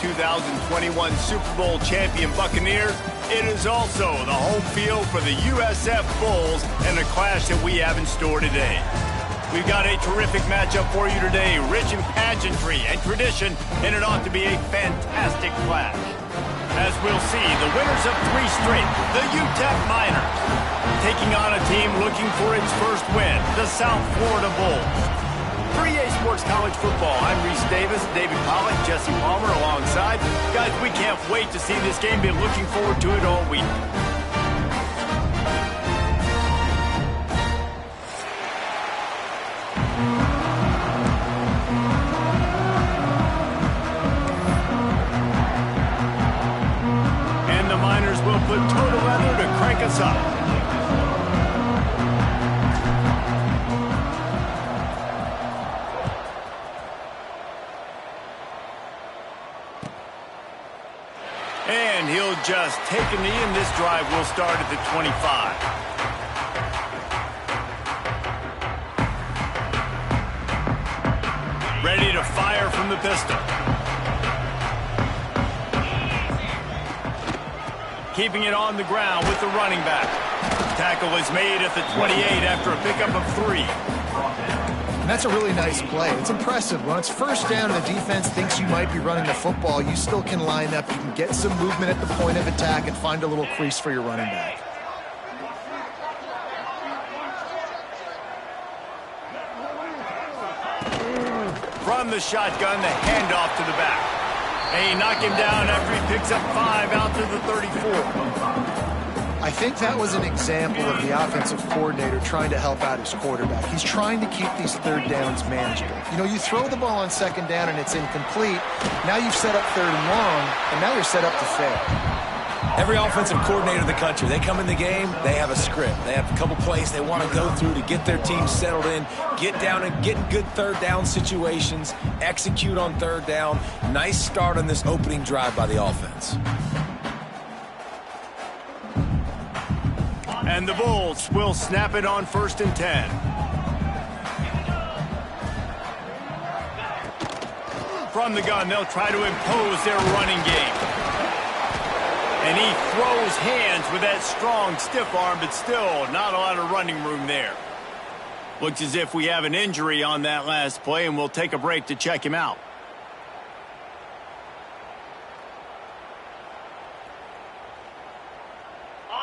2021 Super Bowl champion Buccaneers, it is also the home field for the USF Bulls and a clash that we have in store today. We've got a terrific matchup for you today, rich in pageantry and tradition, and it ought to be a fantastic clash. As we'll see, the winners of 3 straight, the UTEP Miners, taking on a team looking for its first win, the South Florida Bulls. 3A Sports College Football, I'm Reese Davis, David Pollack, Jesse Palmer alongside. Guys, we can't wait to see this game. Been looking forward to it all week. And the Miners will put total leather to crank us up. And he'll just take a knee, and this drive will start at the 25. Ready to fire from the pistol. Keeping it on the ground with the running back. Tackle is made at the 28 after a pickup of 3. And that's a really nice play. It's impressive. When it's first down and the defense thinks you might be running the football, you still can line up. You can get some movement at the point of attack and find a little crease for your running back. From the shotgun, the handoff to the back. They knock him down after he picks up 5 out to the 34. I think that was an example of the offensive coordinator trying to help out his quarterback. He's trying to keep these third downs manageable. You know, you throw the ball on second down and it's incomplete. Now you've set up third and long, and now you're set up to fail. Every offensive coordinator in the country, they come in the game, they have a script. They have a couple plays they want to go through to get their team settled in, get down and get in good third down situations, execute on third down. Nice start on this opening drive by the offense. And the Bulls will snap it on 1st and 10. From the gun, they'll try to impose their running game. And he throws hands with that strong, stiff arm, but still not a lot of running room there. Looks as if we have an injury on that last play, and we'll take a break to check him out.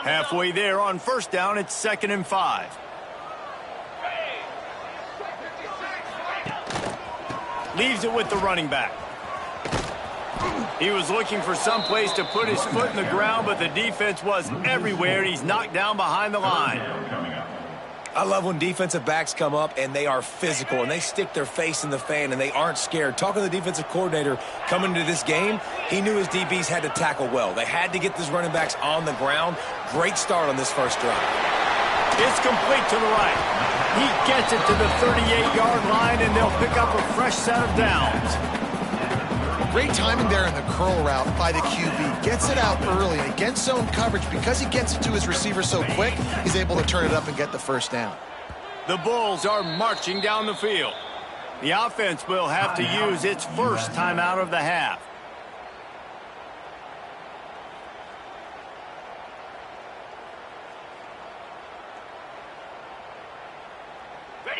Halfway there on 1st down, it's 2nd and 5. Leaves it with the running back. He was looking for some place to put his foot in the ground, but the defense was everywhere, and he's knocked down behind the line. I love when defensive backs come up and they are physical and they stick their face in the fan and they aren't scared. Talking to the defensive coordinator coming into this game, he knew his DBs had to tackle well. They had to get these running backs on the ground. Great start on this first drive. It's complete to the right. He gets it to the 38-yard line, and they'll pick up a fresh set of downs. Great timing there in the curl route by the QB. Gets it out early and against zone coverage. Because he gets it to his receiver so quick, he's able to turn it up and get the first down. The Bulls are marching down the field. The offense will have to use its first timeout of the half.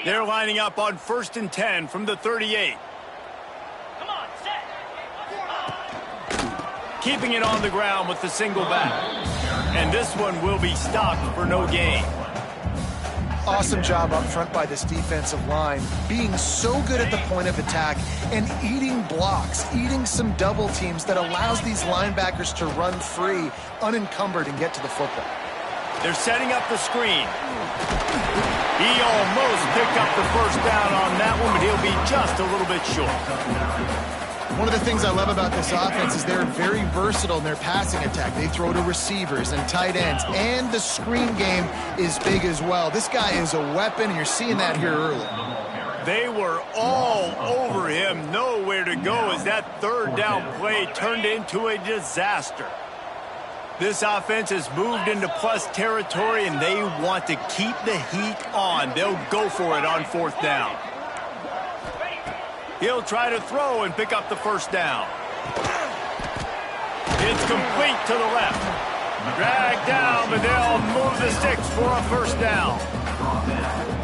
They're lining up on 1st and 10 from the 38. Keeping it on the ground with the single back. And this one will be stopped for no gain. Awesome job up front by this defensive line, being so good at the point of attack and eating blocks, eating some double teams that allows these linebackers to run free, unencumbered, and get to the football. They're setting up the screen. He almost picked up the first down on that one, but he'll be just a little bit short. One of the things I love about this offense is they're very versatile in their passing attack. They throw to receivers and tight ends, and the screen game is big as well. This guy is a weapon, and you're seeing that here early. They were all over him, nowhere to go as that third down play turned into a disaster. This offense has moved into plus territory, and they want to keep the heat on. They'll go for it on 4th down. He'll try to throw and pick up the first down. It's complete to the left. Dragged down, but they'll move the sticks for a first down.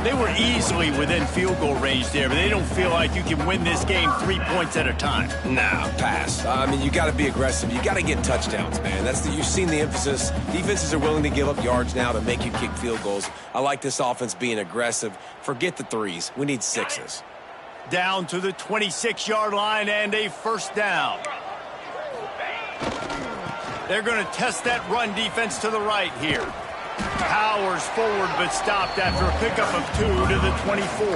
They were easily within field goal range there, but they don't feel like you can win this game 3 points at a time. Nah, pass. I mean, you got to be aggressive. You got to get touchdowns, man. You've seen the emphasis. Defenses are willing to give up yards now to make you kick field goals. I like this offense being aggressive. Forget the threes. We need sixes. Down to the 26-yard line and a first down. They're going to test that run defense to the right here. Powers forward, but stopped after a pickup of 2 to the 24.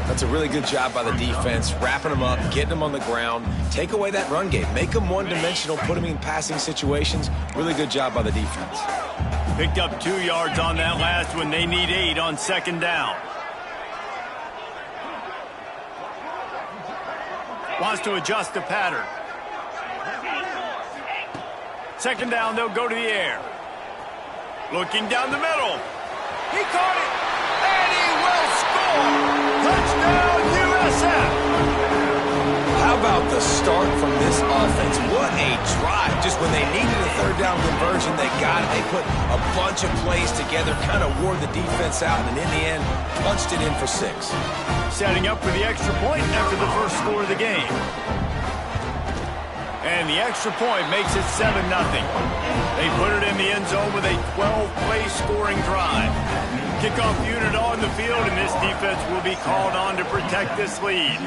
That's a really good job by the defense, wrapping them up, getting them on the ground. Take away that run game. Make them one-dimensional, put them in passing situations. Really good job by the defense. Picked up 2 yards on that last one. They need 8 on second down. Wants to adjust the pattern. Second down, they'll go to the air. Looking down the middle. He caught it, and he will score! Touchdown, USF! How about the start from this offense? What a drive. Just when they needed a third down conversion, they got it. They put a bunch of plays together, kind of wore the defense out, and in the end, punched it in for 6. Setting up for the extra point after the first score of the game. And the extra point makes it 7-0. They put it in the end zone with a 12-play scoring drive. Kickoff unit on the field, and this defense will be called on to protect this lead.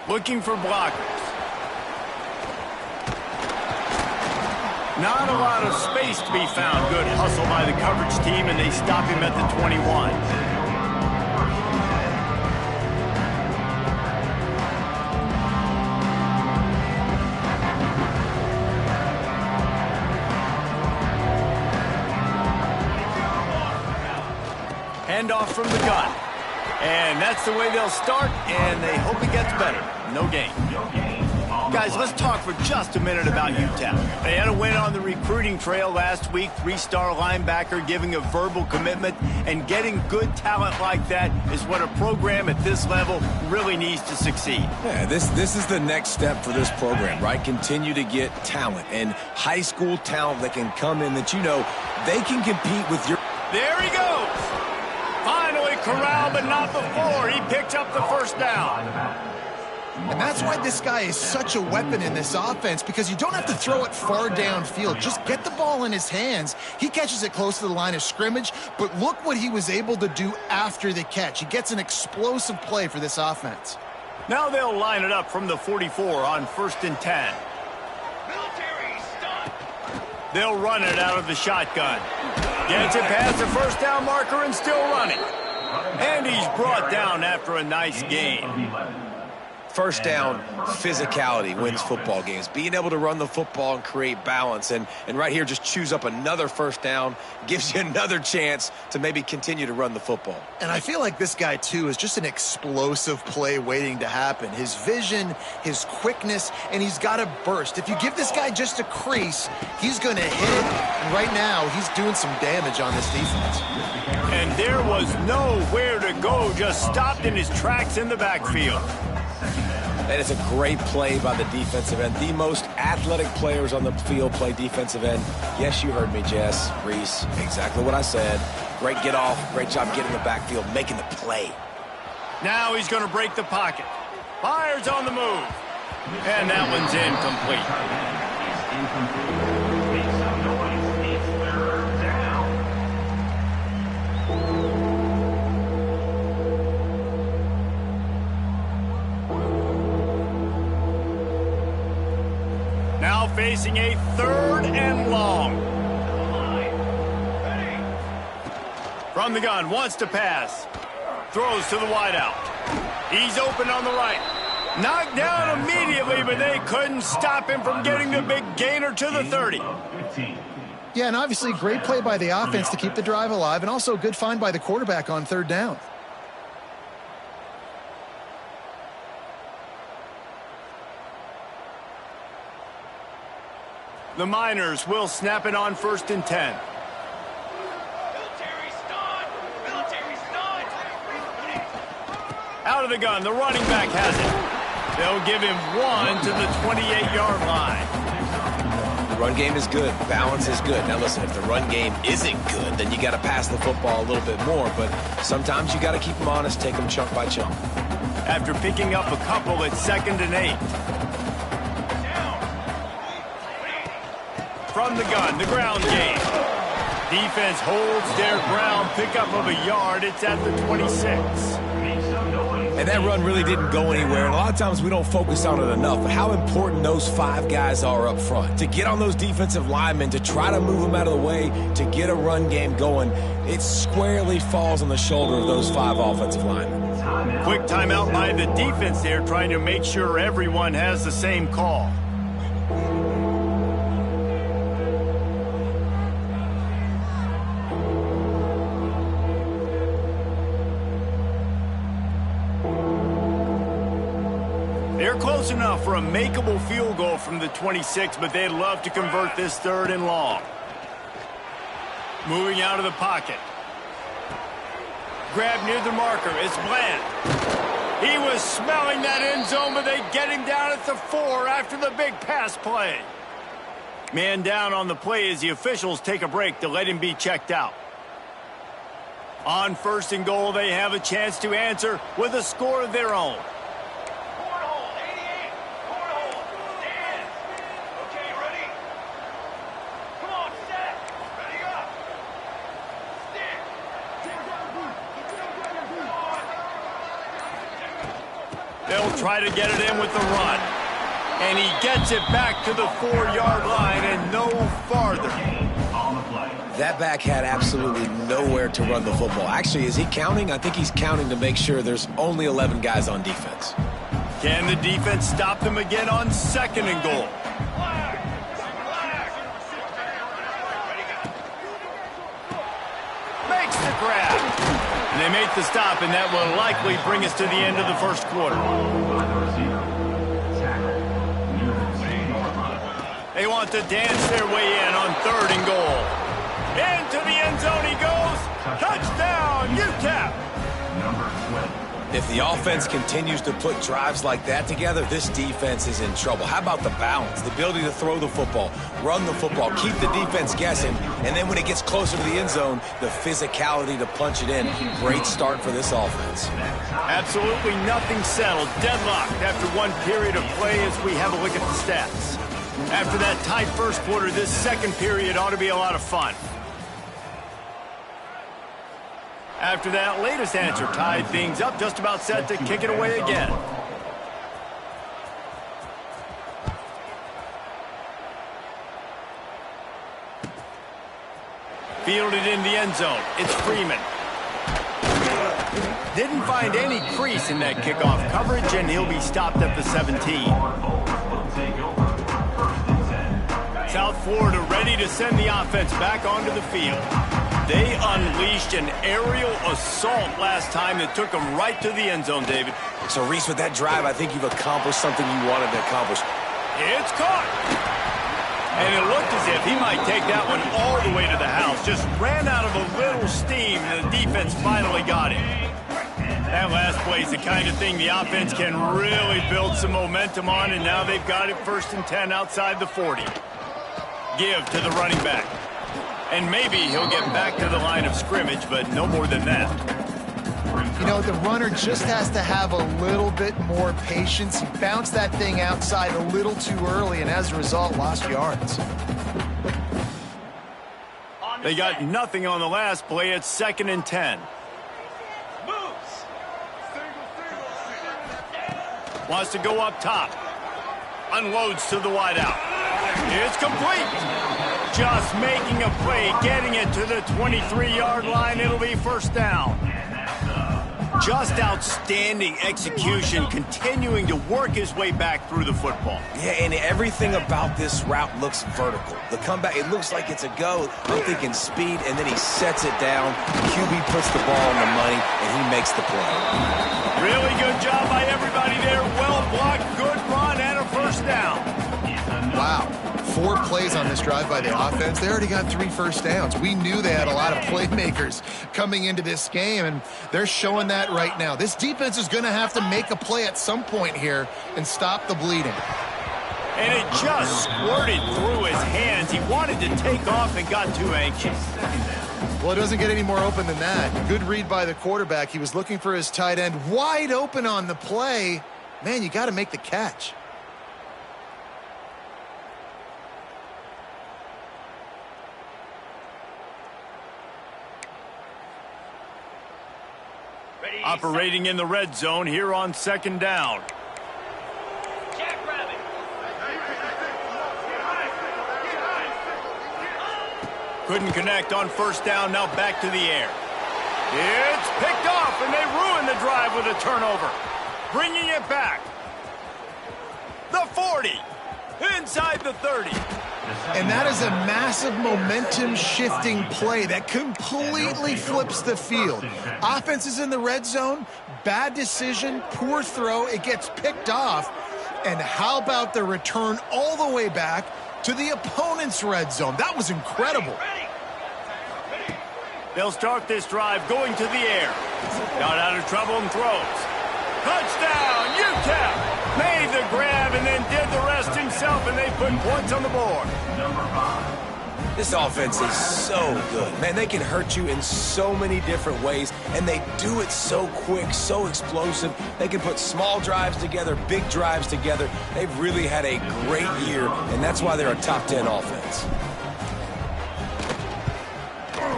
Looking for blockers. Not a lot of space to be found. Good hustle by the coverage team, and they stop him at the 21. Handoff from the gun. And that's the way they'll start, and they hope it gets better. No gain. Guys, let's talk for just a minute about UTEP. They had a win on the recruiting trail last week. 3-star linebacker giving a verbal commitment, and getting good talent like that is what a program at this level really needs to succeed. Yeah, this is the next step for this program, right? Continue to get talent, and high school talent that can come in that they can compete with your... There he goes. Finally corralled, but not before. He picked up the first down. And that's why this guy is such a weapon in this offense, because you don't have to throw it far downfield. Just get the ball in his hands. He catches it close to the line of scrimmage, but look what he was able to do after the catch. He gets an explosive play for this offense. Now they'll line it up from the 44 on 1st and 10. They'll run it out of the shotgun. Gets it past the first down marker and still running. And he's brought down after a nice gain. First down, physicality wins football games. Being able to run the football and create balance. And right here, just choose up another first down. Gives you another chance to maybe continue to run the football. And I feel like this guy, too, is just an explosive play waiting to happen. His vision, his quickness, and he's got a burst. If you give this guy just a crease, he's going to hit it. And right now, he's doing some damage on this defense. And there was nowhere to go. Just stopped in his tracks in the backfield. That is a great play by the defensive end. The most athletic players on the field play defensive end. Yes, you heard me, Jess, Reese. Exactly what I said. Great get off. Great job getting the backfield, making the play. Now he's going to break the pocket. Fires on the move. And that one's incomplete. Now facing a 3rd and long. From the gun, wants to pass. Throws to the wideout. He's open on the right. Knocked down immediately, but they couldn't stop him from getting the big gainer to the 30. Yeah, and obviously great play by the offense to keep the drive alive, and also a good find by the quarterback on 3rd down. The Miners will snap it on 1st and 10. Out of the gun, the running back has it. They'll They'll give him 1 to the 28-yard line. The run game is good. Balance is good. Now, listen, if the run game isn't good, then you got to pass the football a little bit more. But sometimes you got to keep them honest, take them chunk by chunk. After picking up a couple, it's 2nd and 8. From the gun, the ground game. Defense holds their ground, pickup of a yard. It's at the 26. And that run really didn't go anywhere. And a lot of times we don't focus on it enough, but how important those 5 guys are up front. To get on those defensive linemen, to try to move them out of the way, to get a run game going, it squarely falls on the shoulder of those 5 offensive linemen. Quick timeout by the defense there, trying to make sure everyone has the same call. They're close enough for a makeable field goal from the 26, but they'd love to convert this 3rd and long. Moving out of the pocket. Grab near the marker. It's Bland. He was smelling that end zone, but they get him down at the 4 after the big pass play. Man down on the play as the officials take a break to let him be checked out. On 1st and goal, they have a chance to answer with a score of their own. They'll try to get it in with the run. And he gets it back to the 4-yard line and no farther. That back had absolutely nowhere to run the football. Actually, is he counting? I think he's counting to make sure there's only 11 guys on defense. Can the defense stop them again on 2nd and goal? Makes the grab. And they make the stop, and that will likely bring us to the end of the 1st quarter. They want to dance their way in on 3rd and goal. Into the end zone he goes. Touchdown, UTEP. If the offense continues to put drives like that together, this defense is in trouble. How about the balance, the ability to throw the football, run the football, keep the defense guessing, and then when it gets closer to the end zone, the physicality to punch it in. Great start for this offense. Absolutely nothing settled. Deadlocked after one period of play as we have a look at the stats. After that tight 1st quarter, this 2nd period ought to be a lot of fun. After that latest answer tied things up, just about set to kick it away again. Fielded in the end zone. It's Freeman. Didn't find any crease in that kickoff coverage, and he'll be stopped at the 17. South Florida ready to send the offense back onto the field. They unleashed an aerial assault last time that took them right to the end zone, David. So, Reese, with that drive, I think you've accomplished something you wanted to accomplish. It's caught. And it looked as if he might take that one all the way to the house. Just ran out of a little steam, and the defense finally got him. That last play is the kind of thing the offense can really build some momentum on, and now they've got it 1st and 10 outside the 40. Give to the running back. And maybe he'll get back to the line of scrimmage, but no more than that. You know, the runner just has to have a little bit more patience. He bounced that thing outside a little too early, and as a result, lost yards. They got nothing on the last play. It's 2nd and 10. Wants to go up top. Unloads to the wideout. It's complete. Just making a play, getting it to the 23-yard line. It'll be 1st down. Just outstanding execution, continuing to work his way back through the football. Yeah, and everything about this route looks vertical. The comeback, it looks like it's a go. I'm thinking speed, and then he sets it down. QB puts the ball on the money, and he makes the play. Really good job by everybody there. Well blocked, good run, and a 1st down. Wow. 4 plays on this drive by the offense. They already got 3 first downs. We knew they had a lot of playmakers coming into this game, and they're showing that right now. This defense is going to have to make a play at some point here and stop the bleeding. And it just squirted through his hands. He wanted to take off and got too anxious. Well, it doesn't get any more open than that. Good read by the quarterback. He was looking for his tight end wide open on the play. Man, you got to make the catch. Operating in the red zone here on 2nd down. Couldn't connect on 1st down, now back to the air. It's picked off, and they ruin the drive with a turnover. Bringing it back. The 40, inside the 30. And that is a massive momentum-shifting play that completely flips the field. Offense is in the red zone, bad decision, poor throw, it gets picked off. And how about the return all the way back to the opponent's red zone? That was incredible. They'll start this drive going to the air. Got out of trouble and throws. Touchdown, UTEP! Made the grab and then did the rest himself, and they put points on the board. This offense is so good. Man, they can hurt you in so many different ways, and they do it so quick, so explosive. They can put small drives together, big drives together. They've really had a great year, and that's why they're a top 10 offense.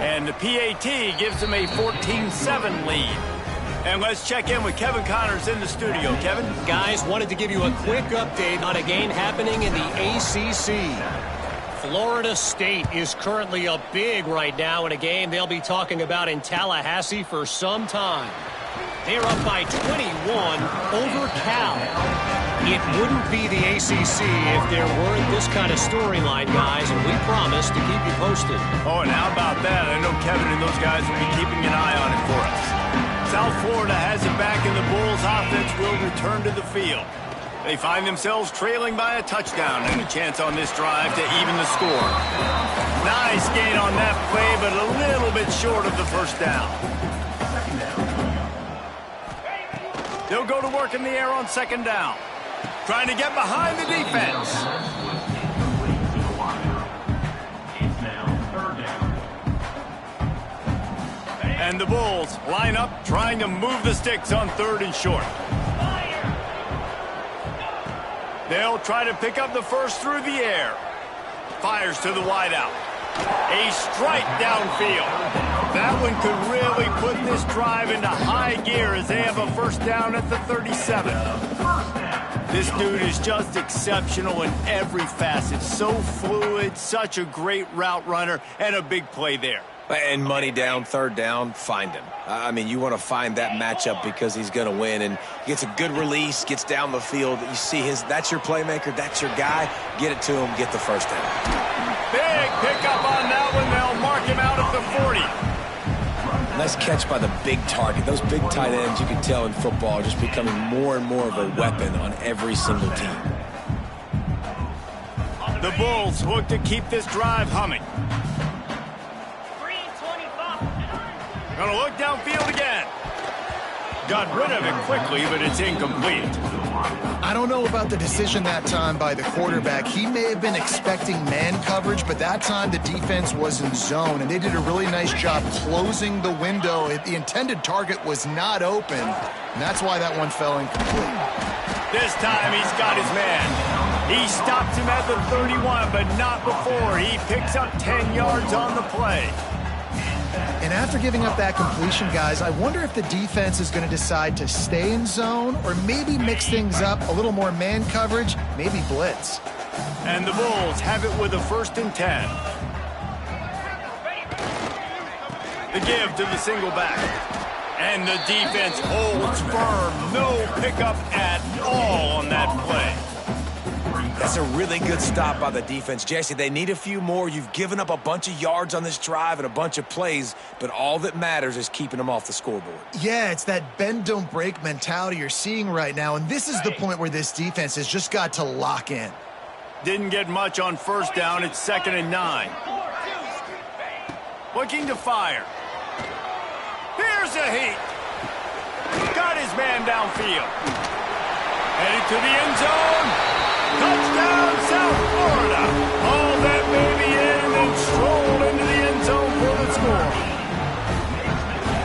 And the PAT gives them a 14-7 lead. And let's check in with Kevin Connors in the studio. Kevin? Guys, wanted to give you a quick update on a game happening in the ACC. Florida State is currently up big right now in a game they'll be talking about in Tallahassee for some time. They're up by 21 over Cal. It wouldn't be the ACC if there weren't this kind of storyline, guys, and we promise to keep you posted. Oh, and how about that? I know Kevin and those guys will be keeping an eye on it for us. South Florida has it back, and the Bulls offense will return to the field. They find themselves trailing by a touchdown and a chance on this drive to even the score. Nice gain on that play, but a little bit short of the 1st down. They'll go to work in the air on 2nd down. Trying to get behind the defense. And the Bulls line up, trying to move the sticks on 3rd and short. They'll try to pick up the first through the air. Fires to the wideout. A strike downfield. That one could really put this drive into high gear as they have a 1st down at the 37. This dude is just exceptional in every facet. So fluid, such a great route runner, and a big play there. And money down, 3rd down, find him. I mean, you want to find that matchup because he's going to win. And gets a good release, gets down the field. You see that's your playmaker, that's your guy. Get it to him, get the 1st down. Big pickup on that one. They'll mark him out at the 40. Nice catch by the big target. Those big tight ends, you can tell in football, are just becoming more and more of a weapon on every single team. The Bulls look to keep this drive humming. Gonna look downfield again. Got rid of it quickly, but it's incomplete. I don't know about the decision that time by the quarterback. He may have been expecting man coverage, but that time the defense was in zone, and they did a really nice job closing the window. The intended target was not open, and that's why that one fell incomplete. This time he's got his man. He stops him at the 31, but not before. He picks up 10 yards on the play. And after giving up that completion, guys, I wonder if the defense is going to decide to stay in zone or maybe mix things up, a little more man coverage, maybe blitz. And the Bulls have it with a 1st and 10. The give to the single back. And the defense holds firm. No pickup at all on that play. That's a really good stop by the defense. Jesse, they need a few more. You've given up a bunch of yards on this drive and a bunch of plays, but all that matters is keeping them off the scoreboard. Yeah, it's that bend, don't break mentality you're seeing right now, and this is the point where this defense has just got to lock in. Didn't get much on first down. It's 2nd and 9. Looking to fire. Here's a heat. Got his man downfield. Headed to the end zone. Touchdown, South Florida. Haul that baby in and stroll into the end zone for the score.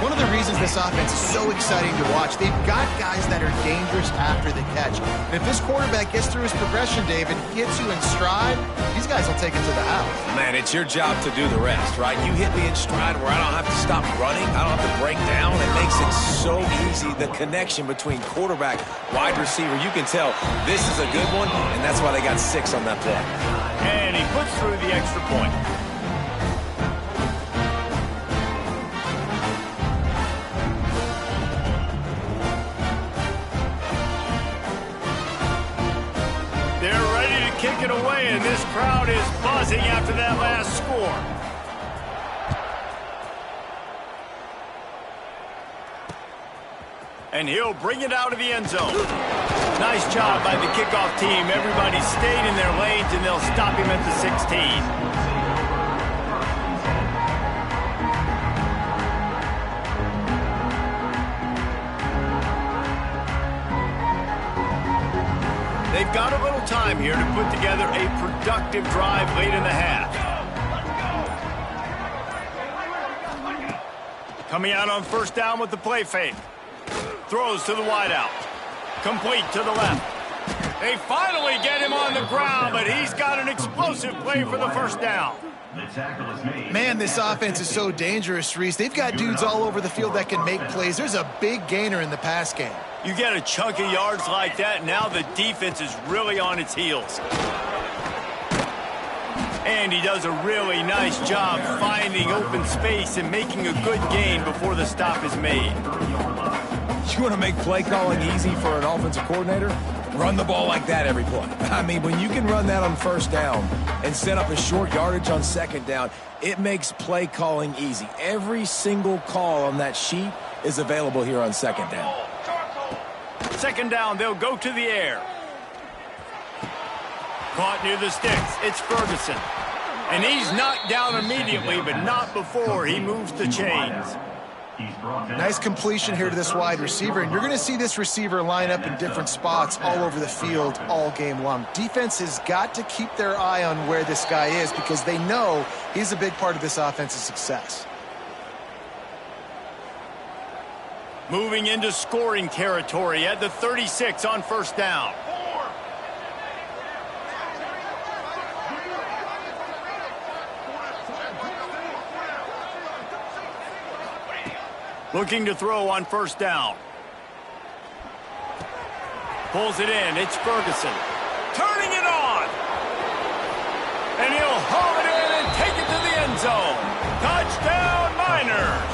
One of the reasons this offense is so exciting to watch, they've got guys that are dangerous after the catch. And if this quarterback gets through his progression, David, gets you in stride, these guys will take it to the house. Man, it's your job to do the rest, right? You hit me in stride where I don't have to stop running. I don't have to break down. It makes it so easy. The connection between quarterback, wide receiver, you can tell this is a good one, and that's why they got 6 on that play. And he puts through the extra point. Kick it away, and this crowd is buzzing after that last score. And he'll bring it out of the end zone. Nice job by the kickoff team. Everybody stayed in their lanes, and they'll stop him at the 16. They've got a little time here to put together a productive drive late in the half. Coming out on first down with the play fake. Throws to the wideout. Complete to the left. They finally get him on the ground, but he's got an explosive play for the first down. Man, this offense is so dangerous, Reese. They've got dudes all over the field that can make plays. There's a big gainer in the pass game. You get a chunk of yards like that, now the defense is really on its heels. And he does a really nice job finding open space and making a good gain before the stop is made. You want to make play calling easy for an offensive coordinator? Run the ball like that every play. I mean, when you can run that on first down and set up a short yardage on second down, it makes play calling easy. Every single call on that sheet is available here on second down. Second down, they'll go to the air. Caught near the sticks. It's Ferguson. And he's knocked down immediately, but not before he moves the chains. Nice completion here to this wide receiver, and you're going to see this receiver line up in different spots all over the field all game long. Defense has got to keep their eye on where this guy is because they know he's a big part of this offense's success. Moving into scoring territory at the 36 on first down. Looking to throw on first down. Pulls it in. It's Ferguson. Turning it on. And he'll haul it in and take it to the end zone. Touchdown, Niners.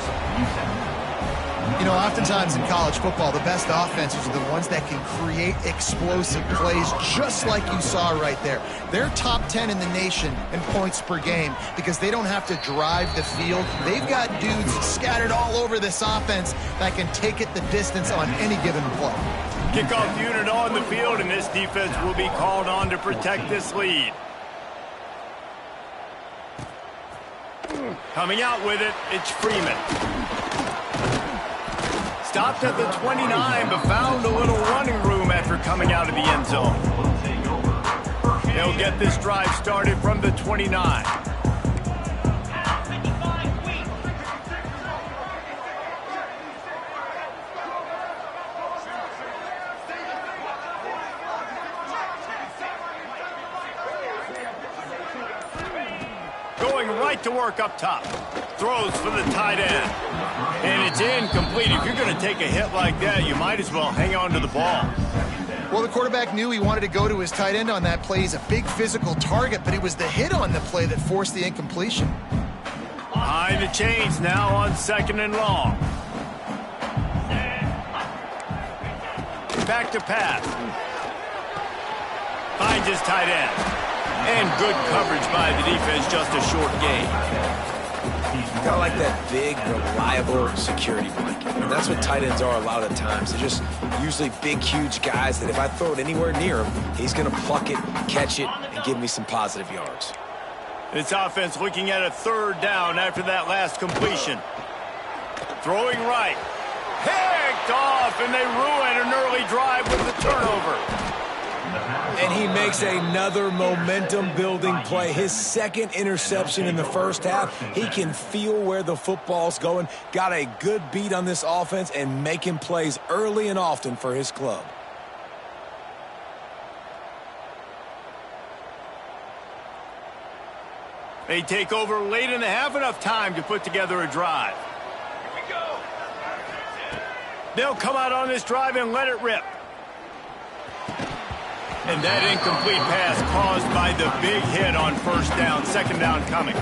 You know, oftentimes in college football, the best offenses are the ones that can create explosive plays just like you saw right there. They're top 10 in the nation in points per game because they don't have to drive the field. They've got dudes scattered all over this offense that can take it the distance on any given play. Kickoff unit on the field, and this defense will be called on to protect this lead. Coming out with it, it's Freeman. Stopped at the 29, but found a little running room after coming out of the end zone. They'll get this drive started from the 29. Going right to work up top. Throws for the tight end. And it's incomplete. If you're going to take a hit like that, you might as well hang on to the ball. Well, the quarterback knew he wanted to go to his tight end on that play. He's a big physical target, but it was the hit on the play that forced the incompletion. Behind the chains now on second and long. Back to pass. Finds his tight end. And good coverage by the defense, just a short gain. Kind of like that big, reliable security blanket. And that's what tight ends are a lot of the times. They're just usually big, huge guys that if I throw it anywhere near him, he's going to pluck it, catch it, and give me some positive yards. This offense looking at a third down after that last completion. Throwing right. Picked off, and they ruin an early drive with the turnover. And he makes another momentum-building play. His second interception in the first half. He can feel where the football's going. Got a good beat on this offense and making plays early and often for his club. They take over late in the half, enough time to put together a drive. Here we go. They'll come out on this drive and let it rip. And that incomplete pass caused by the big hit on first down. Second down coming.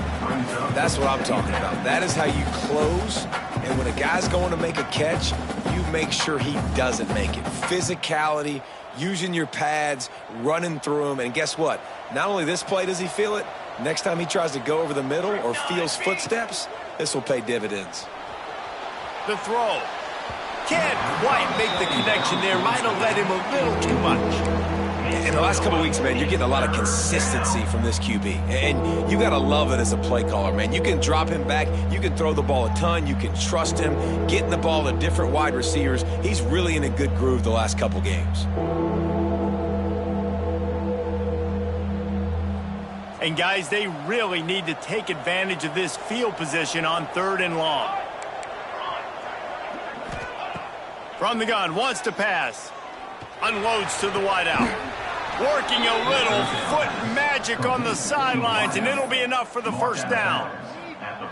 That's what I'm talking about. That is how you close. And when a guy's going to make a catch, you make sure he doesn't make it. Physicality, using your pads, running through them. And guess what? Not only this play does he feel it, next time he tries to go over the middle or feels footsteps, this will pay dividends. The throw. Can't quite make the connection there. Might have let him a little too much. In the last couple of weeks, man, you're getting a lot of consistency from this QB. And you got to love it as a play caller, man. You can drop him back. You can throw the ball a ton. You can trust him. Getting the ball to different wide receivers. He's really in a good groove the last couple games. And, guys, they really need to take advantage of this field position on third and long. From the gun, wants to pass. Unloads to the wideout. Working a little foot magic on the sidelines, and it'll be enough for the first down.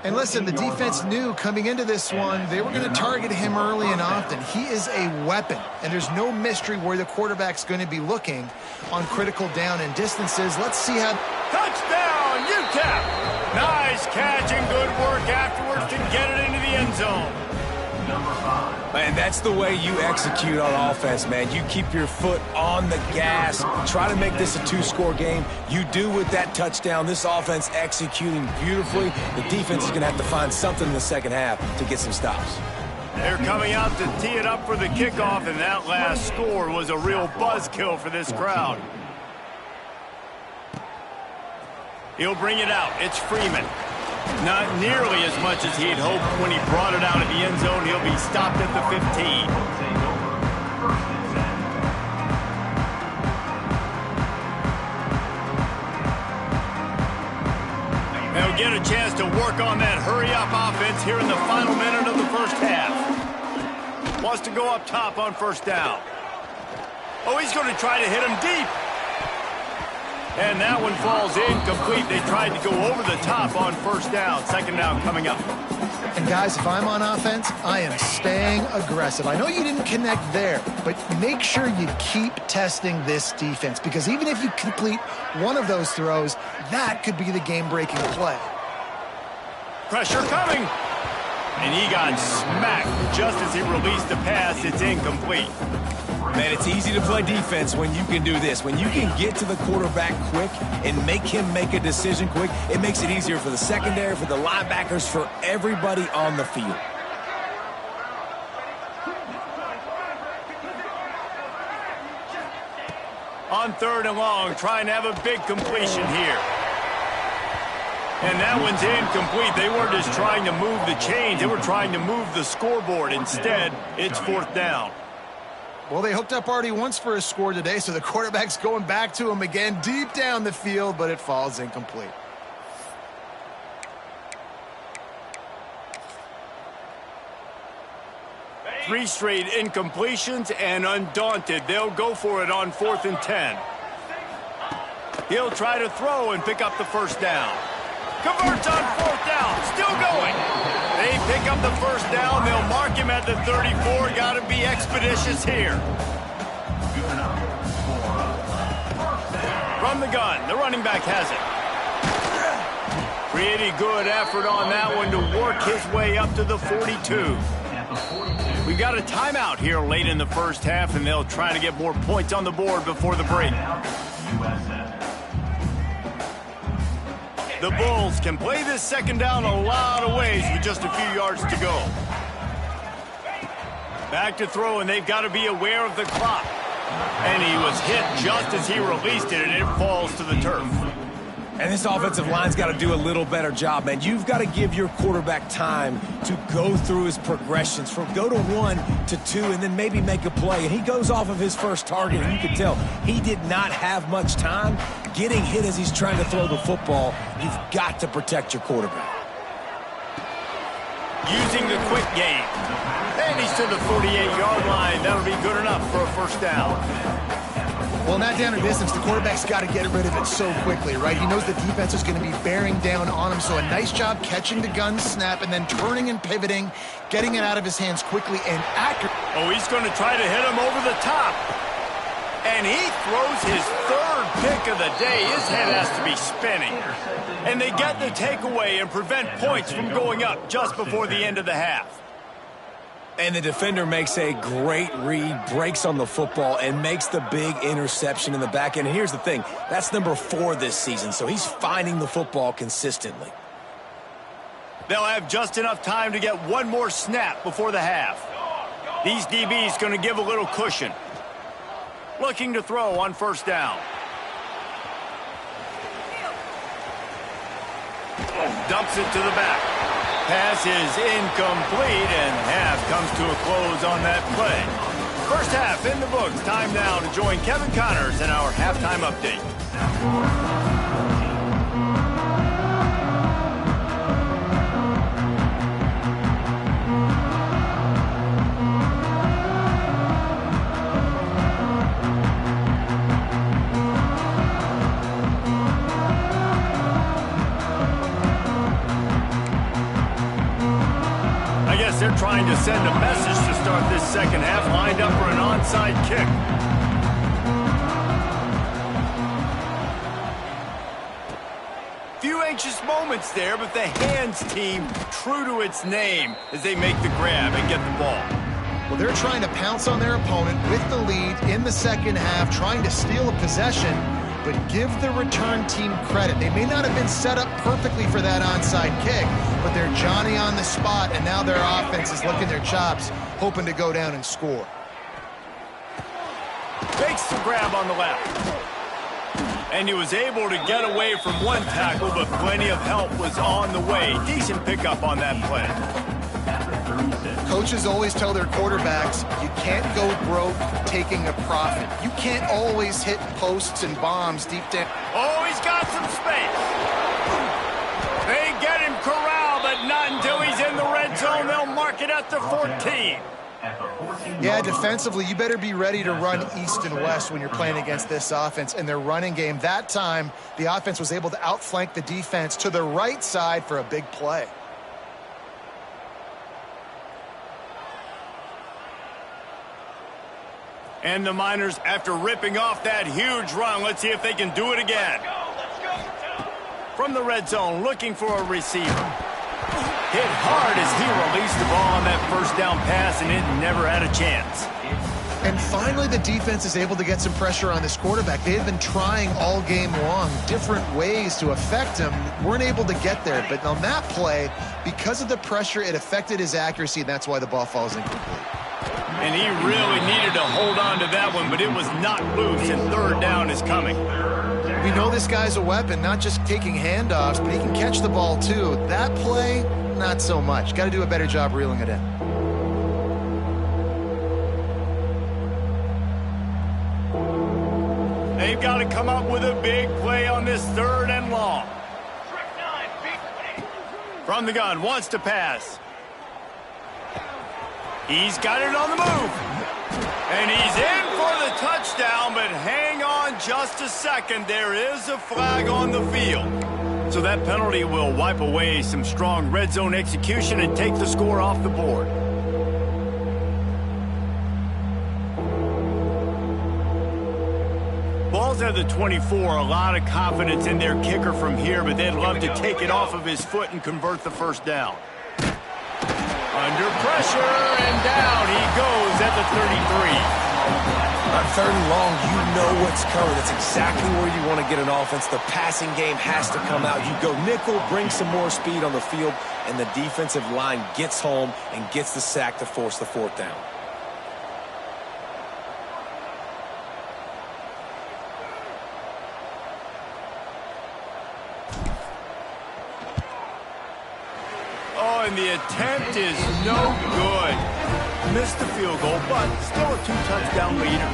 And listen, the defense knew coming into this one, they were going to target him early and often. He is a weapon, and there's no mystery where the quarterback's going to be looking on critical down and distances. Let's see how... Touchdown, UTEP! Nice catch and good work afterwards to get it into the end zone. Man, that's the way you execute on offense, man. You keep your foot on the gas. Try to make this a two-score game. You do with that touchdown. This offense executing beautifully. The defense is going to have to find something in the second half to get some stops. They're coming out to tee it up for the kickoff, and that last score was a real buzzkill for this crowd. He'll bring it out. It's Freeman. Not nearly as much as he'd hoped when he brought it out of the end zone. He'll be stopped at the 15. They'll get a chance to work on that hurry-up offense here in the final minute of the first half. Wants to go up top on first down. Oh, he's going to try to hit him deep. And that one falls incomplete. They tried to go over the top on first down. Second down coming up. And guys, if I'm on offense, I am staying aggressive. I know you didn't connect there, but make sure you keep testing this defense, because even if you complete one of those throws, that could be the game-breaking play. Pressure coming. And he got smacked just as he released the pass. It's incomplete. Man, it's easy to play defense when you can do this. When you can get to the quarterback quick and make him make a decision quick, it makes it easier for the secondary, for the linebackers, for everybody on the field. On third and long, trying to have a big completion here. And that one's incomplete. They weren't just trying to move the chains. They were trying to move the scoreboard. Instead, it's fourth down. Well, they hooked up already once for a score today, so the quarterback's going back to him again deep down the field, but it falls incomplete. Three straight incompletions, and undaunted, they'll go for it on 4th and 10. He'll try to throw and pick up the first down. Converts on 4th down, still going. They pick up the first down. They'll mark him at the 34. Got to be expeditious here. From the gun, the running back has it. Pretty good effort on that one to work his way up to the 42. We've got a timeout here late in the first half, and they'll try to get more points on the board before the break. The Bulls can play this second down a lot of ways with just a few yards to go. Back to throw, and they've got to be aware of the clock. And he was hit just as he released it, and it falls to the turf. And this offensive line's got to do a little better job, man. You've got to give your quarterback time to go through his progressions from go to 1 to 2 and then maybe make a play. And he goes off of his first target, and you can tell he did not have much time getting hit as he's trying to throw the football. You've got to protect your quarterback. Using the quick game. And he's to the 48-yard line. That'll be good enough for a first down. Well, in that down and distance, the quarterback's got to get rid of it so quickly, right? He knows the defense is going to be bearing down on him, so a nice job catching the gun snap and then turning and pivoting, getting it out of his hands quickly and accurately. Oh, he's going to try to hit him over the top. And he throws his third pick of the day. His head has to be spinning. And they get the takeaway and prevent points from going up just before the end of the half. And the defender makes a great read, breaks on the football, and makes the big interception in the back end. And here's the thing, that's number 4 this season, so he's finding the football consistently. They'll have just enough time to get one more snap before the half. These DBs going to give a little cushion. Looking to throw on first down. Dumps it to the back. Pass is incomplete, and half comes to a close on that play. First half in the books. Time now to join Kevin Connors in our halftime update. They're trying to send a message to start this second half, lined up for an onside kick. Few anxious moments there, but the hands team true to its name as they make the grab and get the ball. Well, they're trying to pounce on their opponent with the lead in the second half, trying to steal a possession, but give the return team credit. They may not have been set up perfectly for that onside kick, but they're Johnny on the spot, and now their offense is licking their chops, hoping to go down and score. Makes the grab on the left. And he was able to get away from one tackle, but plenty of help was on the way. Decent pickup on that play. Coaches always tell their quarterbacks, you can't go broke taking a profit. You can't always hit posts and bombs deep down. Oh, he's got some space. They get him corralled, but not until he's in the red zone. They'll mark it at the 14. Yeah, defensively, you better be ready to run east and west when you're playing against this offense. And their running game, that time, the offense was able to outflank the defense to the right side for a big play. And the Miners, after ripping off that huge run, let's see if they can do it again. From the red zone, looking for a receiver. Hit hard as he released the ball on that first down pass, and it never had a chance. And finally, the defense is able to get some pressure on this quarterback. They had been trying all game long different ways to affect him, weren't able to get there. But on that play, because of the pressure, it affected his accuracy, and that's why the ball falls incomplete. And he really needed to hold on to that one, but it was not loose, and third down is coming. We know this guy's a weapon, not just taking handoffs, but he can catch the ball too. That play, not so much. Got to do a better job reeling it in. They've got to come up with a big play on this third and long. From the gun, wants to pass. He's got it on the move. And he's in for the touchdown, but hang on just a second. There is a flag on the field. So that penalty will wipe away some strong red zone execution and take the score off the board. Ball's at the 24. A lot of confidence in their kicker from here, but they'd love to take it off of his foot and convert the first down. Under pressure, and down he goes at the 33. On 3rd and long, you know what's coming. That's exactly where you want to get an offense. The passing game has to come out. You go nickel, bring some more speed on the field, and the defensive line gets home and gets the sack to force the 4th down. Oh, and the attempt is no good. Missed the field goal, but still a 2-touchdown lead at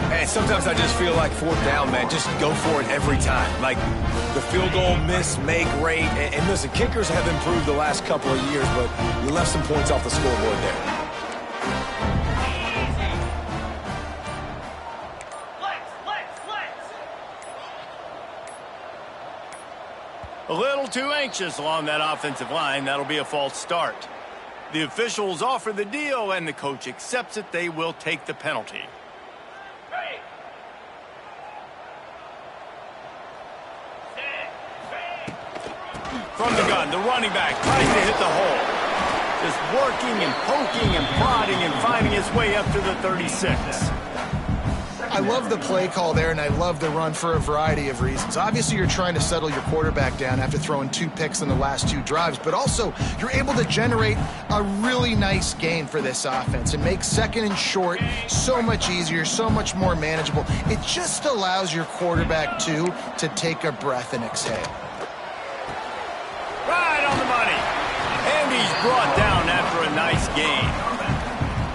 14. And sometimes I just feel like 4th down, man. Just go for it every time. Like the field goal miss, make, rate. And listen, kickers have improved the last couple of years, but you left some points off the scoreboard there. A little too anxious along that offensive line. That'll be a false start. The officials offer the deal, and the coach accepts it. They will take the penalty. From the gun, the running back tries to hit the hole. Just working and poking and prodding and finding his way up to the 36. I love the play call there, and I love the run for a variety of reasons. Obviously, you're trying to settle your quarterback down after throwing 2 picks in the last 2 drives, but also you're able to generate a really nice gain for this offense and make 2nd and short so much easier, so much more manageable. It just allows your quarterback, too, to take a breath and exhale. Right on the money. And he's brought down after a nice gain.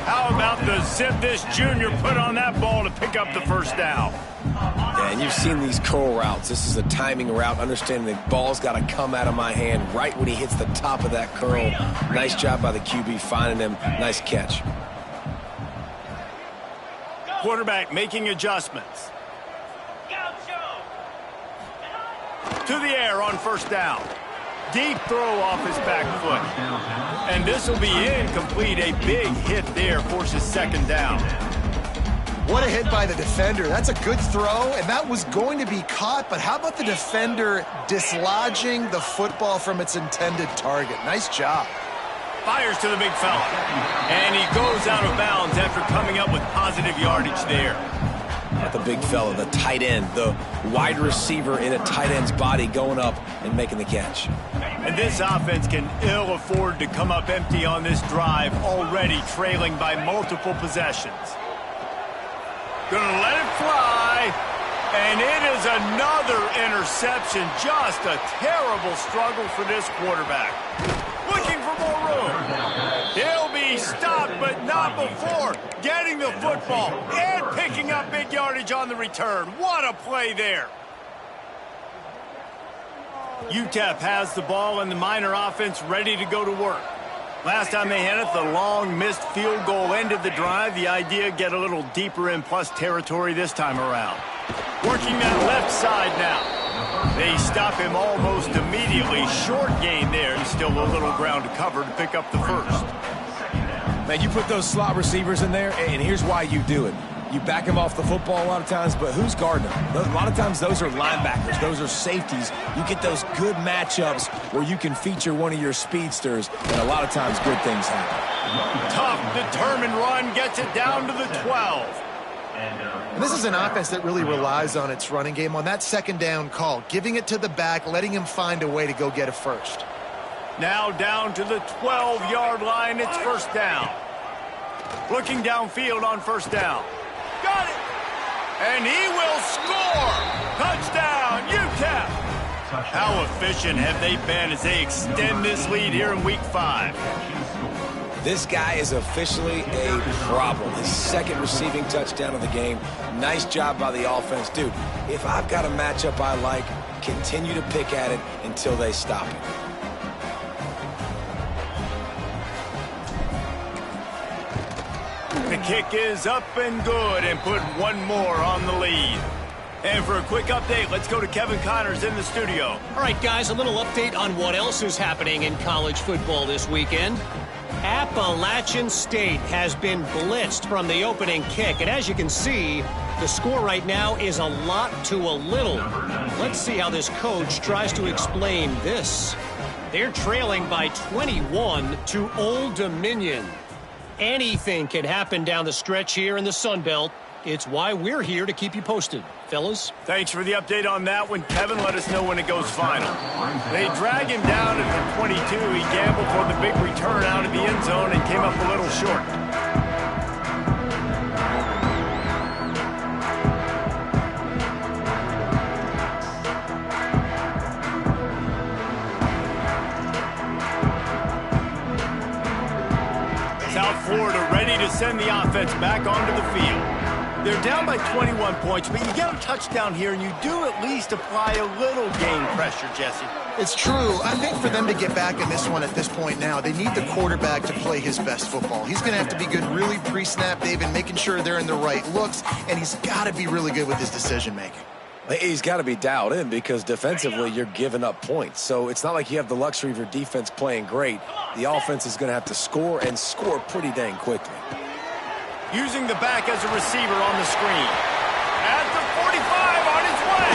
How about the zip this junior put on that ball to pick up the 1st down? Yeah, and you've seen these curl routes. This is a timing route, understanding the ball's got to come out of my hand right when he hits the top of that curl. Nice job by the QB finding him. Nice catch. Quarterback making adjustments. To the air on 1st down. Deep throw off his back foot. And this will be incomplete. A big hit there forces 2nd down. What a hit by the defender. That's a good throw, and that was going to be caught, but how about the defender dislodging the football from its intended target? Nice job. Fires to the big fella. And he goes out of bounds after coming up with positive yardage there. Not the big fella, the tight end, the wide receiver in a tight end's body going up and making the catch. And this offense can ill afford to come up empty on this drive, already trailing by multiple possessions. Gonna let it fly, and it is another interception. Just a terrible struggle for this quarterback. Looking for more room. He'll be stopped, but not before getting the football and picking up big yardage on the return. What a play there. UTEP has the ball and the Minor offense ready to go to work. Last time they had it, the long missed field goal ended the drive. The idea, get a little deeper in plus territory this time around. Working that left side now. They stop him almost immediately. Short gain there, and still a little ground to cover to pick up the 1st. Man, you put those slot receivers in there, and here's why you do it. You back him off the football a lot of times, but who's guarding him? A lot of times those are linebackers. Those are safeties. You get those good matchups where you can feature one of your speedsters, and a lot of times good things happen. Tough, determined run gets it down to the 12. And this is an offense that really relies on its running game on that 2nd down call, giving it to the back, letting him find a way to go get a 1st. Now down to the 12-yard line. It's 1st down. Looking downfield on 1st down. Got it! And he will score! Touchdown, UTEP! How efficient have they been as they extend this lead here in Week 5? This guy is officially a problem. His 2nd receiving touchdown of the game. Nice job by the offense. Dude, if I've got a matchup I like, continue to pick at it until they stop it. The kick is up and good, and put one more on the lead. And for a quick update, let's go to Kevin Connors in the studio. All right, guys, a little update on what else is happening in college football this weekend. Appalachian State has been blitzed from the opening kick, and as you can see, the score right now is a lot to a little. Let's see how this coach tries to explain this. They're trailing by 21 to Old Dominion. Anything can happen down the stretch here in the Sun Belt. It's why we're here to keep you posted, fellas. Thanks for the update on that one, Kevin. Let us know when it goes final. They drag him down at the 22. He gambled for the big return out of the end zone and came up a little short. South Florida ready to send the offense back onto the field. They're down by 21 points, but you get a touchdown here, and you do at least apply a little game pressure, Jesse. It's true. I think for them to get back in this one at this point now, they need the quarterback to play his best football. He's going to have to be good really pre-snap, David, making sure they're in the right looks, and he's got to be really good with his decision-making. He's got to be dialed in because defensively you're giving up points. So it's not like you have the luxury of your defense playing great. The offense is going to have to score and score pretty dang quickly. Using the back as a receiver on the screen. At the 45 on his way.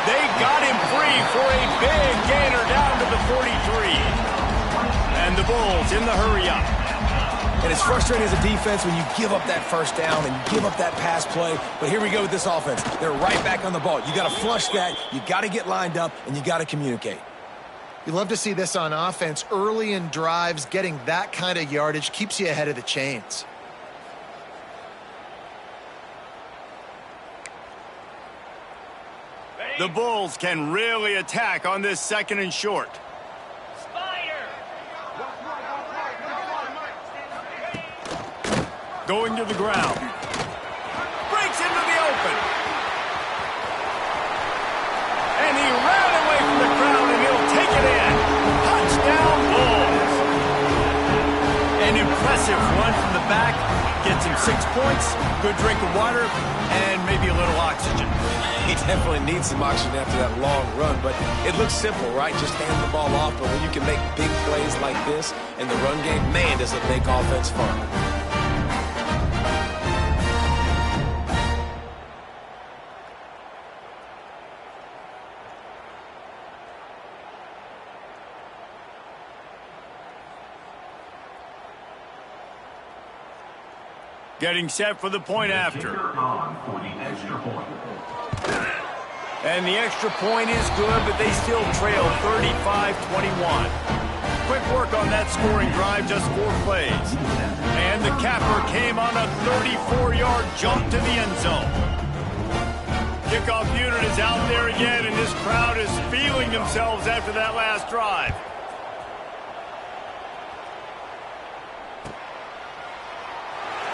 They got him free for a big gainer down to the 43. And the Bulls in the hurry up. And it's frustrating as a defense when you give up that first down and you give up that pass play. But here we go with this offense. They're right back on the ball. You got to flush that. You got to get lined up, and you got to communicate. You love to see this on offense. Early in drives, getting that kind of yardage keeps you ahead of the chains. The Bulls can really attack on this 2nd and short. Going to the ground. Breaks into the open. And he ran away from the crowd, and he'll take it in. Touchdown, Bulls. An impressive run from the back. Gets him 6 points, good drink of water, and maybe a little oxygen. He definitely needs some oxygen after that long run, but it looks simple, right? Just hand the ball off, but when you can make big plays like this in the run game, man, does it make offense fun. Getting set for the point after. And the extra point is good, but they still trail 35-21. Quick work on that scoring drive, just 4 plays. And the capper came on a 34-yard jump to the end zone. Kickoff unit is out there again, and this crowd is feeling themselves after that last drive.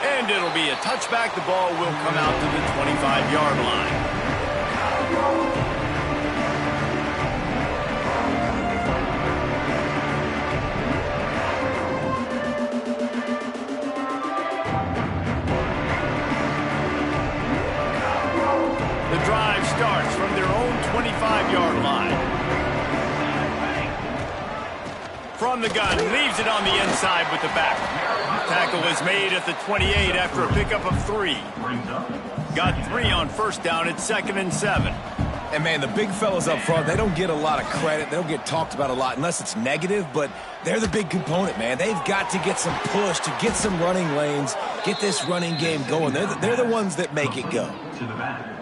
And it'll be a touchback. The ball will come out to the 25-yard line. The drive starts from their own 25-yard line. From the gun, leaves it on the inside with the back. Tackle is made at the 28 after a pickup of 3. Got 3 on first down at 2nd and 7. And, man, the big fellas up front, they don't get a lot of credit. They don't get talked about a lot unless it's negative, but they're the big component, man. They've got to get some push, to get some running lanes, get this running game going. They're the ones that make it go.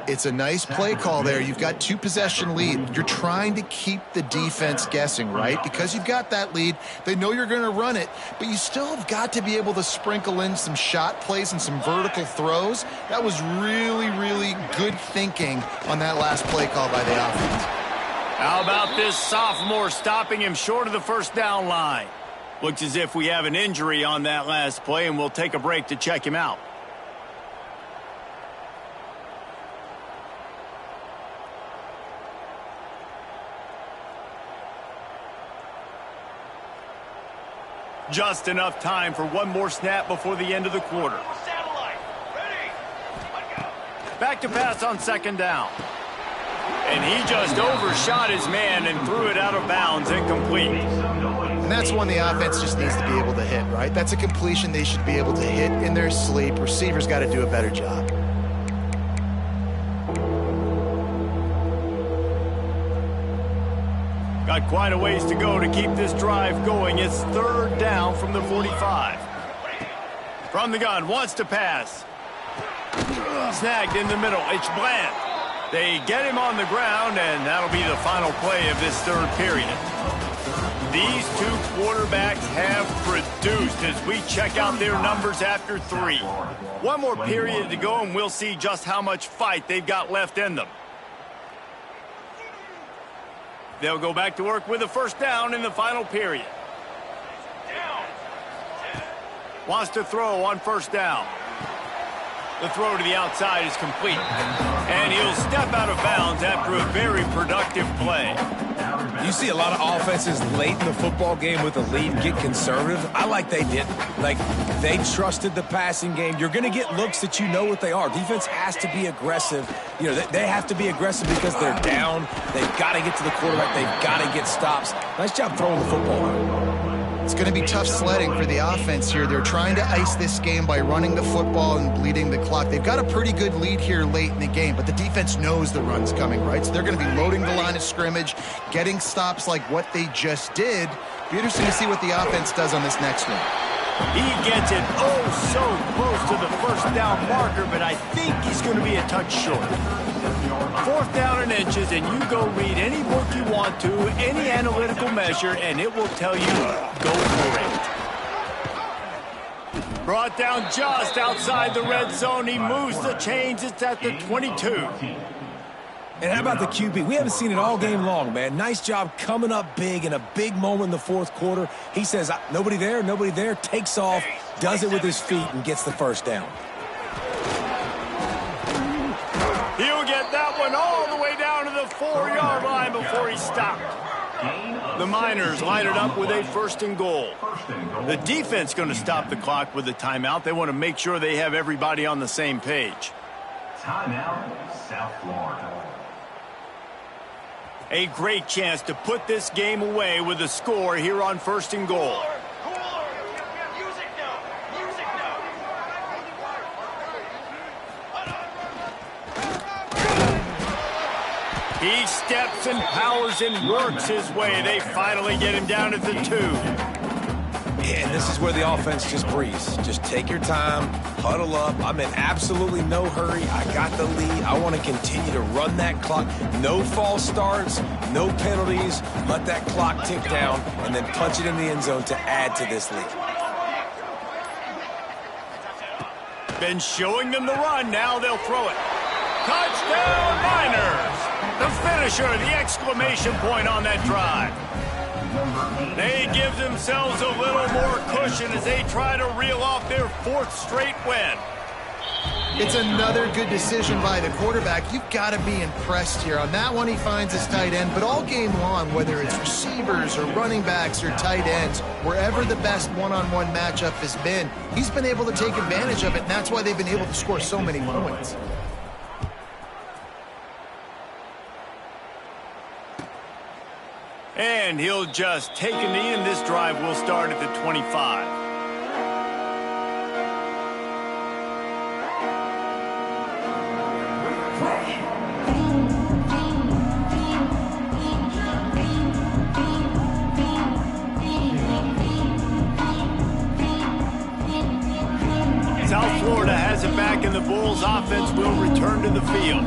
It's a nice play call there. You've got 2-possession lead. You're trying to keep the defense guessing, right? Because you've got that lead. They know you're going to run it, but you still have got to be able to sprinkle in some shot plays and some vertical throws. That was really, really good thinking on that last play call by the offense. How about this sophomore stopping him short of the first down line? Looks as if we have an injury on that last play, and we'll take a break to check him out. Just enough time for one more snap before the end of the quarter. Back to pass on 2nd down. And he just overshot his man and threw it out of bounds, incomplete. And that's one the offense just needs to be able to hit, right? That's a completion they should be able to hit in their sleep. Receivers got to do a better job. Got quite a ways to go to keep this drive going. It's 3rd down from the 45. From the gun, wants to pass. Snagged in the middle. It's Bland. They get him on the ground, and that'll be the final play of this third period. These two quarterbacks have produced as we check out their numbers after 3. One more period to go, and we'll see just how much fight they've got left in them. They'll go back to work with a first down in the final period. Wants to throw on first down. The throw to the outside is complete. And he'll step out of bounds after a very productive play. You see a lot of offenses late in the football game with a lead get conservative. I like they didn't. Like, they trusted the passing game. You're going to get looks that you know what they are. Defense has to be aggressive. You know, they have to be aggressive because they're down. They've got to get to the quarterback. They've got to get stops. Nice job throwing the football. It's going to be tough sledding for the offense here. They're trying to ice this game by running the football and bleeding the clock. They've got a pretty good lead here late in the game, but the defense knows the run's coming, right? So they're going to be loading the line of scrimmage, getting stops like what they just did. Be interesting to see what the offense does on this next one. He gets it so close to the first down marker, but I think he's going to be a touch short. 4th down and inches, and you go read any book you want to, any analytical measure, and it will tell you, go for it. Brought down just outside the red zone. He moves the chains. It's at the 22. And how about the QB? We haven't seen it all game long, man. Nice job coming up big in a big moment in the 4th quarter. He says, nobody there, takes off, does it with his feet, and gets the first down. He'll get that one all the way down to the 4-yard line before he stopped. The Miners line it up with a 1st and goal. The defense going to stop the clock with a timeout. They want to make sure they have everybody on the same page. Timeout, South Florida. A great chance to put this game away with a score here on 1st and goal. He steps and powers and works his way. They finally get him down at the 2. Yeah, and this is where the offense just breathes. Just take your time, huddle up. I'm in absolutely no hurry. I got the lead. I want to continue to run that clock. No false starts, no penalties. Let that clock tick down, and then punch it in the end zone to add to this lead. Been showing them the run. Now they'll throw it. Touchdown, Miners! The finisher, the exclamation point on that drive. They give themselves a little more cushion as they try to reel off their 4th straight win. It's another good decision by the quarterback. You've got to be impressed here. On that one, he finds his tight end, but all game long, whether it's receivers or running backs or tight ends, wherever the best one-on-one matchup has been, he's been able to take advantage of it, and that's why they've been able to score so many points. And he'll just take a knee, and this drive will start at the 25. South Florida has it back, and the Bulls offense will return to the field.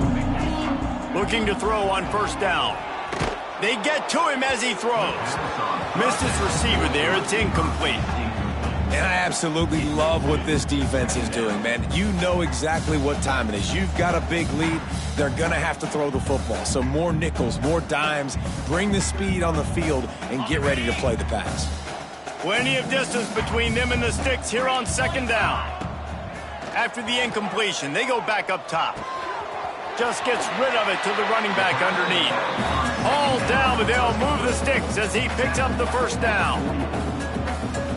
Looking to throw on first down. They get to him as he throws. Missed his receiver there. It's incomplete. And I absolutely love what this defense is doing, man. You know exactly what time it is. You've got a big lead. They're going to have to throw the football. So more nickels, more dimes. Bring the speed on the field and get ready to play the pass. Plenty of distance between them and the sticks here on 2nd down. After the incompletion, they go back up top. Just gets rid of it to the running back underneath. Hauled down, but they'll move the sticks as he picks up the first down.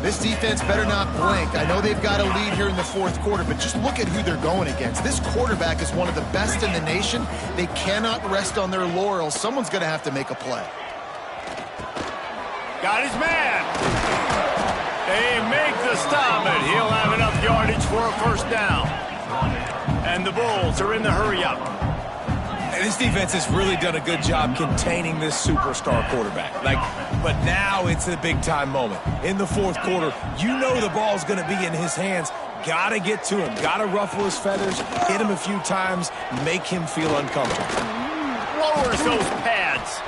This defense better not blink. I know they've got a lead here in the 4th quarter, but just look at who they're going against. This quarterback is one of the best in the nation. They cannot rest on their laurels. Someone's going to have to make a play. Got his man. They make the stop, and he'll have enough yardage for a first down. And the Bulls are in the hurry-up. This defense has really done a good job containing this superstar quarterback. But now it's a big-time moment. In the 4th quarter, you know the ball's going to be in his hands. got to get to him, got to ruffle his feathers, hit him a few times, make him feel uncomfortable. Lowers those pads.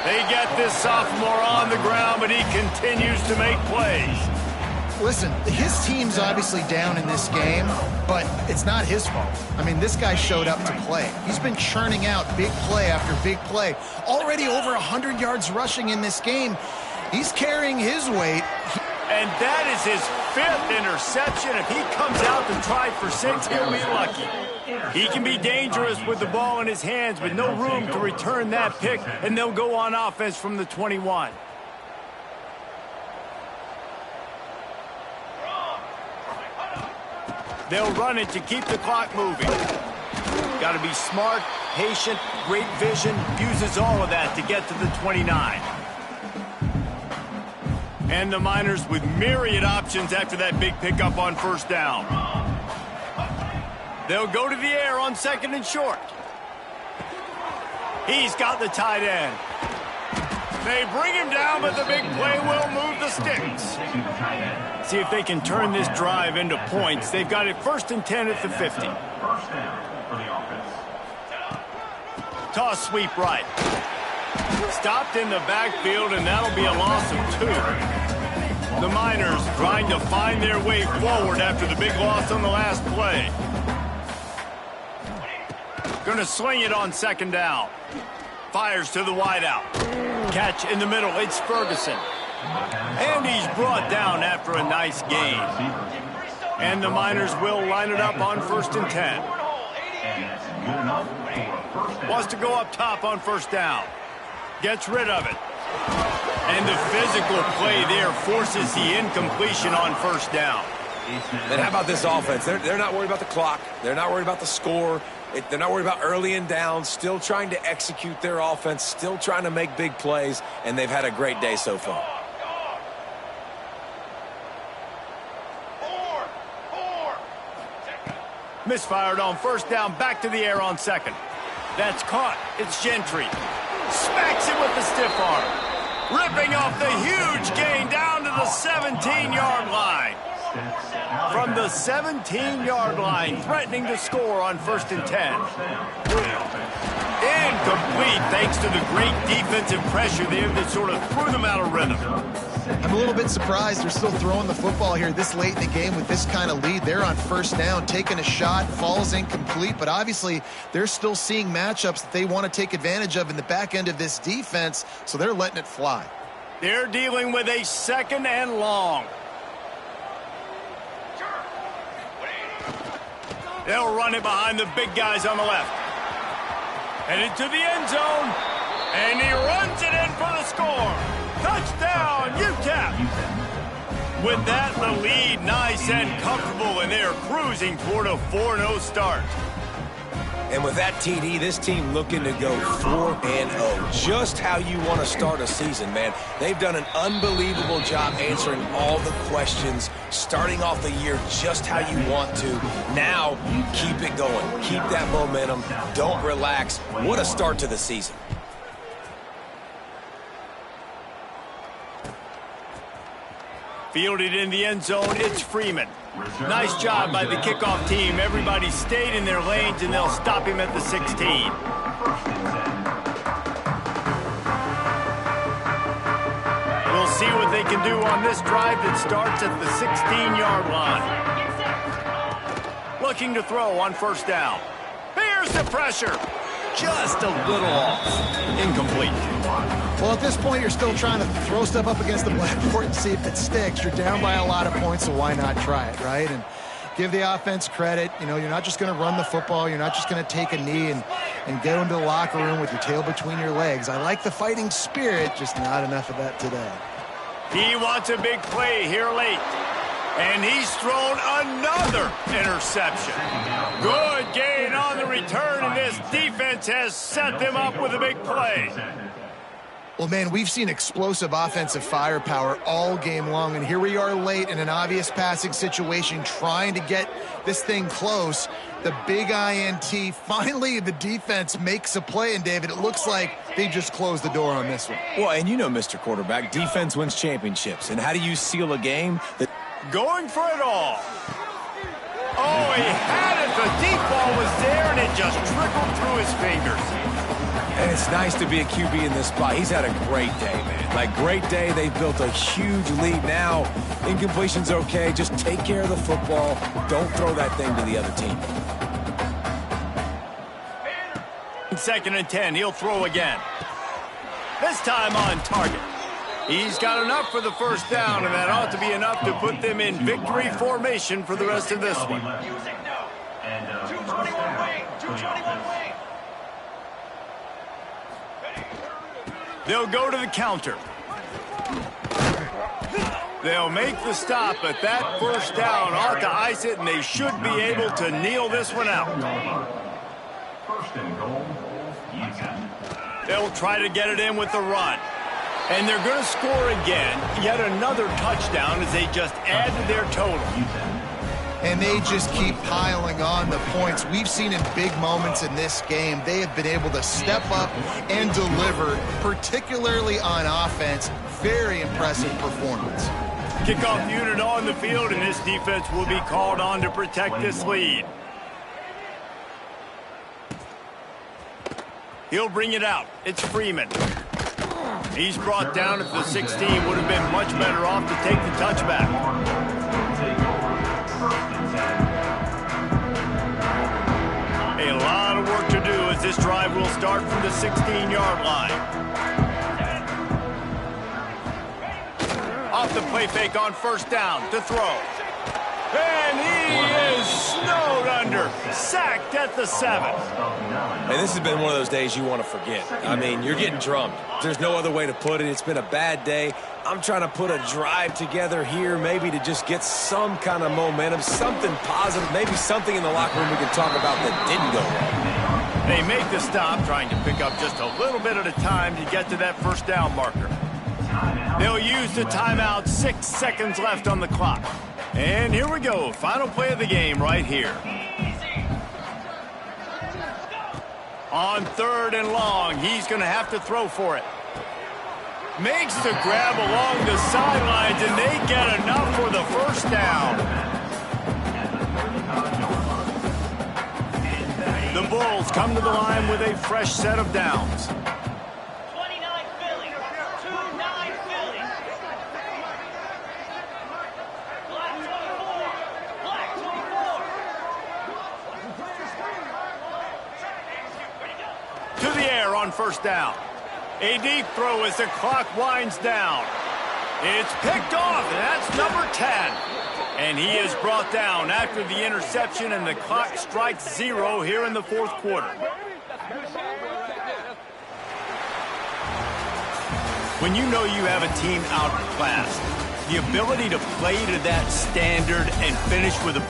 They get this sophomore on the ground, but he continues to make plays. Listen, his team's obviously down in this game, but it's not his fault. I mean, this guy showed up to play. He's been churning out big play after big play. Already over 100 yards rushing in this game. He's carrying his weight. And that is his 5th interception. If he comes out to try for 6, he'll be lucky. He can be dangerous with the ball in his hands, but no room to return that pick, and they'll go on offense from the 21. They'll run it to keep the clock moving. Got to be smart, patient, great vision, uses all of that to get to the 29. And the Miners with myriad options after that big pickup on first down. They'll go to the air on 2nd and short. He's got the tight end. They bring him down, but the big play will move the sticks. See if they can turn this drive into points. They've got it 1st and 10 at the 50. First down for the offense. Toss sweep right. Stopped in the backfield, and that'll be a loss of 2. The Miners trying to find their way forward after the big loss on the last play. Going to sling it on 2nd down. Fires to the wideout. Catch in the middle. It's Ferguson. And he's brought down after a nice gain. And the Miners will line it up on 1st and 10. Wants to go up top on 1st down. Gets rid of it. And the physical play there forces the incompletion on 1st down. And how about this offense? They're not worried about the clock. They're not worried about the score. They're not worried about early and down. Still trying to execute their offense. Still trying to make big plays. And they've had a great day so far. Misfired on 1st down. Back to the air on 2nd. That's caught. It's Gentry. Smacks it with the stiff arm. Ripping off the huge gain down to the 17-yard line. From the 17-yard line, threatening to score on 1st and 10. Incomplete thanks to the great defensive pressure there that sort of threw them out of rhythm. I'm a little bit surprised they're still throwing the football here this late in the game with this kind of lead. They're on 1st down, taking a shot, falls incomplete, but obviously they're still seeing matchups that they want to take advantage of in the back end of this defense, so they're letting it fly. They're dealing with a 2nd and long. They'll run it behind the big guys on the left. Headed to the end zone, and he runs it in for the score. Touchdown, UTEP! With that, the lead nice and comfortable, and they're cruising toward a 4-0 start. And with that TD, this team looking to go 4-0. Just how you want to start a season, man. They've done an unbelievable job answering all the questions, starting off the year just how you want to. Now, keep it going. Keep that momentum. Don't relax. What a start to the season. Fielded in the end zone, it's Freeman. Nice job by the kickoff team. Everybody stayed in their lanes, and they'll stop him at the 16. We'll see what they can do on this drive that starts at the 16-yard line. Looking to throw on 1st down. Here's the pressure. Just a little off. Incomplete. Well, at this point, you're still trying to throw stuff up against the blackboard and see if it sticks. You're down by a lot of points, so why not try it, right? And give the offense credit. You know, you're not just going to run the football. You're not just going to take a knee and go into the locker room with your tail between your legs. I like the fighting spirit, just not enough of that today. He wants a big play here late. And he's thrown another interception. Good gain on the return, and this defense has set them up with a big play. Well, man, we've seen explosive offensive firepower all game long, and here we are late in an obvious passing situation trying to get this thing close. The big INT, finally the defense makes a play, and David, it looks like they just closed the door on this one. Well, and you know, Mr. Quarterback, defense wins championships, and how do you seal a game that... Going for it all. Oh, he had it. The deep ball was there, and it just trickled through his fingers. And it's nice to be a QB in this spot. He's had a great day, man. Like, great day. They've built a huge lead now. Incompletion's okay. Just take care of the football. Don't throw that thing to the other team. 2nd and 10. He'll throw again. This time on target. He's got enough for the first down, and that ought to be enough to put them in victory formation for the rest of this one. And 221 wing, 221 wing. They'll go to the counter. They'll make the stop, but that first down ought to ice it, and they should be able to kneel this one out. 1st and goal, UTEP. They'll try to get it in with the run. And they're going to score again, yet another touchdown as they just add to their total. And they just keep piling on the points. We've seen in big moments in this game, they have been able to step up and deliver, particularly on offense. Very impressive performance. Kickoff unit on the field, and this defense will be called on to protect this lead. He'll bring it out. It's Freeman. He's brought down at the 16. Would have been much better off to take the touchback. A lot of work to do as this drive will start from the 16-yard line. Off the play fake on 1st down to throw. And he is snowed under. Sacked at the 7. And this has been one of those days you want to forget. I mean, you're getting drummed. There's no other way to put it. It's been a bad day. I'm trying to put a drive together here, maybe to just get some kind of momentum, something positive, maybe something in the locker room we can talk about that didn't go wrong. They make the stop, trying to pick up just a little bit at a time to get to that first down marker. They'll use the timeout. 6 seconds left on the clock. And here we go. Final play of the game right here. On 3rd and long, he's going to have to throw for it. Makes the grab along the sidelines, and they get enough for the first down. The Bulls come to the line with a fresh set of downs. 29 Philly, 2-9 Philly. Black 24, Black 24. To the air on 1st down. A deep throw as the clock winds down. It's picked off, and that's number 10. And he is brought down after the interception, and the clock strikes 0 here in the 4th quarter. When you know you have a team outclassed, the ability to play to that standard and finish with a